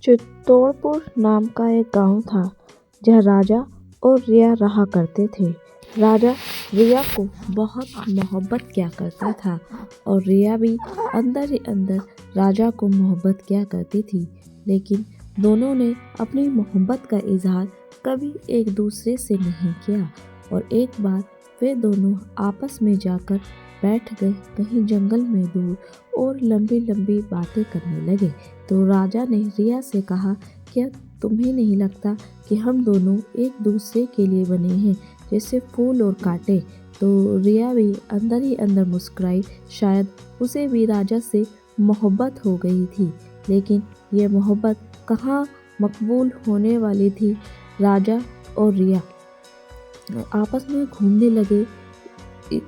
चित्तौड़पुर नाम का एक गांव था जहाँ राजा और रिया रहा करते थे। राजा रिया को बहुत मोहब्बत किया करता था और रिया भी अंदर ही अंदर राजा को मोहब्बत किया करती थी, लेकिन दोनों ने अपनी मोहब्बत का इजहार कभी एक दूसरे से नहीं किया। और एक बार वे दोनों आपस में जाकर बैठ गए कहीं जंगल में दूर और लंबी लंबी बातें करने लगे। तो राजा ने रिया से कहा, क्या तुम्हें नहीं लगता कि हम दोनों एक दूसरे के लिए बने हैं, जैसे फूल और कांटे? तो रिया भी अंदर ही अंदर मुस्कुराई। शायद उसे भी राजा से मोहब्बत हो गई थी, लेकिन ये मोहब्बत कहाँ मकबूल होने वाली थी। राजा और रिया आपस में घूमने लगे,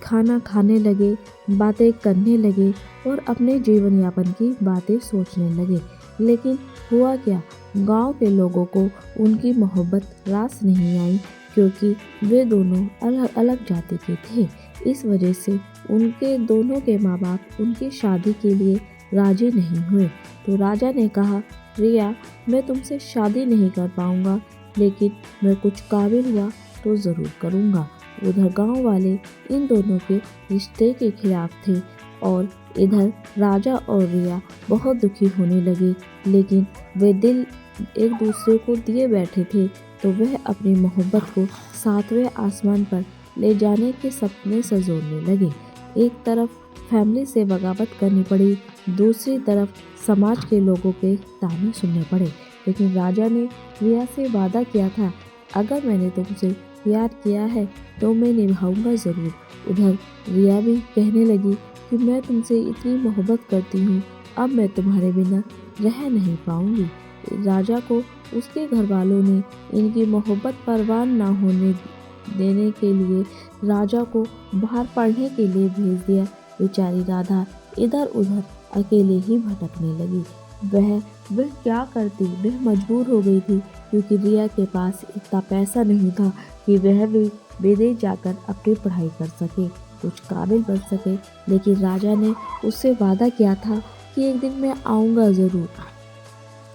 खाना खाने लगे, बातें करने लगे और अपने जीवन यापन की बातें सोचने लगे। लेकिन हुआ क्या, गांव के लोगों को उनकी मोहब्बत रास नहीं आई, क्योंकि वे दोनों अलग अलग जाति के थे। इस वजह से उनके दोनों के माँ बाप उनकी शादी के लिए राजी नहीं हुए। तो राजा ने कहा, रिया, मैं तुमसे शादी नहीं कर पाऊंगा, लेकिन मैं कुछ काबिल हुआ तो ज़रूर करूंगा। उधर गांव वाले इन दोनों के रिश्ते के खिलाफ थे और इधर राजा और रिया बहुत दुखी होने लगे, लेकिन वे दिल एक दूसरे को दिए बैठे थे। तो वह अपनी मोहब्बत को 7वें आसमान पर ले जाने के सपने संजोने लगे। एक तरफ फैमिली से बगावत करनी पड़ी, दूसरी तरफ समाज के लोगों के ताने सुनने पड़े। लेकिन राजा ने रिया से वादा किया था, अगर मैंने तुमसे प्यार किया है तो मैं निभाऊंगा ज़रूर। उधर रिया भी कहने लगी कि मैं तुमसे इतनी मोहब्बत करती हूँ, अब मैं तुम्हारे बिना रह नहीं पाऊंगी। राजा को उसके घर वालों ने इनकी मोहब्बत परवान ना होने देने के लिए राजा को बाहर पढ़ने के लिए भेज दिया। बेचारी राधा इधर उधर अकेले ही भटकने लगी। वह क्या करती, वह मजबूर हो गई थी, क्योंकि रिया के पास इतना पैसा नहीं था कि वह भी विदेश जाकर अपनी पढ़ाई कर सके, कुछ काबिल बन सके। लेकिन राजा ने उससे वादा किया था कि एक दिन मैं आऊँगा ज़रूर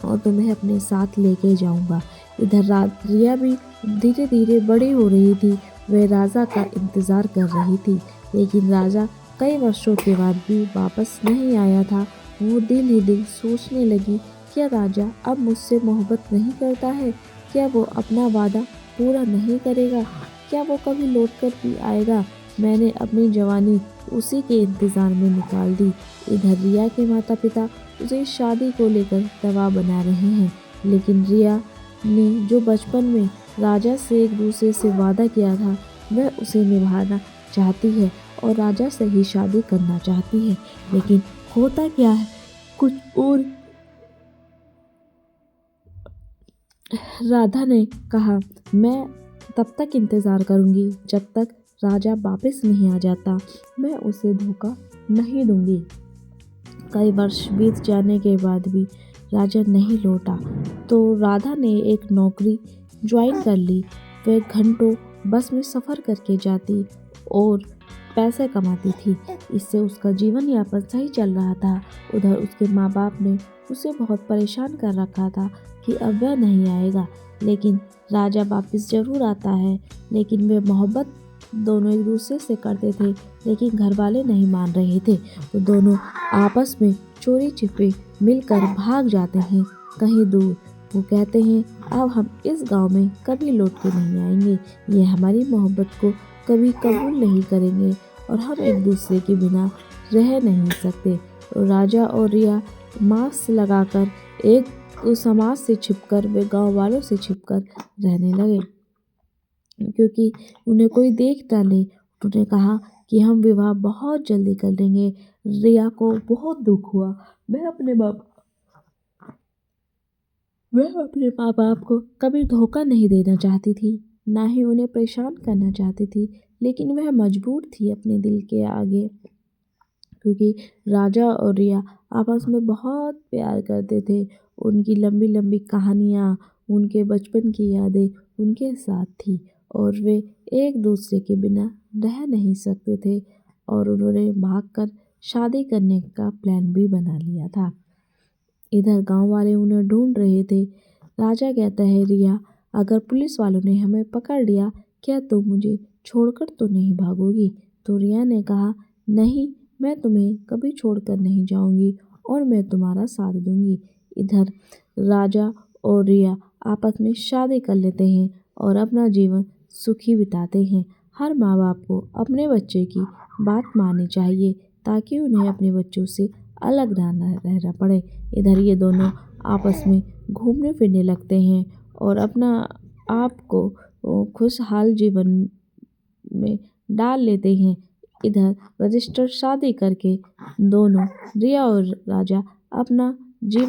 और तुम्हें अपने साथ लेके जाऊँगा। इधर रिया भी धीरे धीरे बड़ी हो रही थी। वह राजा का इंतज़ार कर रही थी, लेकिन राजा कई वर्षों के बाद भी वापस नहीं आया था। वो दिल ही दिल सोचने लगी, क्या राजा अब मुझसे मोहब्बत नहीं करता है? क्या वो अपना वादा पूरा नहीं करेगा? क्या वो कभी लौट कर भी आएगा? मैंने अपनी जवानी उसी के इंतज़ार में निकाल दी। इधर रिया के माता पिता उसे शादी को लेकर दबाव बना रहे हैं, लेकिन रिया ने जो बचपन में राजा से एक दूसरे से वादा किया था, वह उसे निभाना चाहती है और राजा से ही शादी करना चाहती है। लेकिन होता क्या है, कुछ और। राधा ने कहा, मैं तब तक इंतज़ार करूंगी जब तक राजा वापस नहीं आ जाता, मैं उसे धोखा नहीं दूंगी। कई वर्ष बीत जाने के बाद भी राजा नहीं लौटा, तो राधा ने एक नौकरी ज्वाइन कर ली। वह घंटों बस में सफ़र करके जाती और पैसे कमाती थी। इससे उसका जीवन यापन सही चल रहा था। उधर उसके माँ बाप ने उसे बहुत परेशान कर रखा था कि अब वह नहीं आएगा, लेकिन राजा वापस ज़रूर आता है। लेकिन वे मोहब्बत दोनों एक दूसरे से करते थे, लेकिन घर वाले नहीं मान रहे थे। तो दोनों आपस में चोरी छिपे मिलकर भाग जाते हैं कहीं दूर। वो कहते हैं, अब हम इस गांव में कभी लौट के नहीं आएंगे, ये हमारी मोहब्बत को कभी कबूल नहीं करेंगे और हम एक दूसरे के बिना रह नहीं सकते। तो राजा और रिया मास्क लगाकर एक समाज से छिपकर, वे गांव वालों से छिपकर रहने लगे, क्योंकि उन्हें कोई देख ना ले। उन्होंने कहा कि हम विवाह बहुत जल्दी कर लेंगे। रिया को बहुत दुख हुआ। वह अपने माँ बाप को कभी धोखा नहीं देना चाहती थी, ना ही उन्हें परेशान करना चाहती थी, लेकिन वह मजबूर थी अपने दिल के आगे, क्योंकि राजा और रिया आपस में बहुत प्यार करते थे। उनकी लंबी लंबी कहानियाँ, उनके बचपन की यादें उनके साथ थी और वे एक दूसरे के बिना रह नहीं सकते थे। और उन्होंने भागकर शादी करने का प्लान भी बना लिया था। इधर गांव वाले उन्हें ढूंढ रहे थे। राजा कहता है, रिया, अगर पुलिस वालों ने हमें पकड़ लिया, क्या तुम मुझे छोड़कर तो नहीं भागोगी? तो रिया ने कहा, नहीं, मैं तुम्हें कभी छोड़कर नहीं जाऊंगी और मैं तुम्हारा साथ दूंगी। इधर राजा और रिया आपस में शादी कर लेते हैं और अपना जीवन सुखी बिताते हैं। हर माँ बाप को अपने बच्चे की बात माननी चाहिए ताकि उन्हें अपने बच्चों से अलग रहना पड़े। इधर ये दोनों आपस में घूमने फिरने लगते हैं और अपना आप को खुशहाल जीवन में डाल लेते हैं। इधर रजिस्टर शादी करके दोनों रिया और राजा अपना जीवन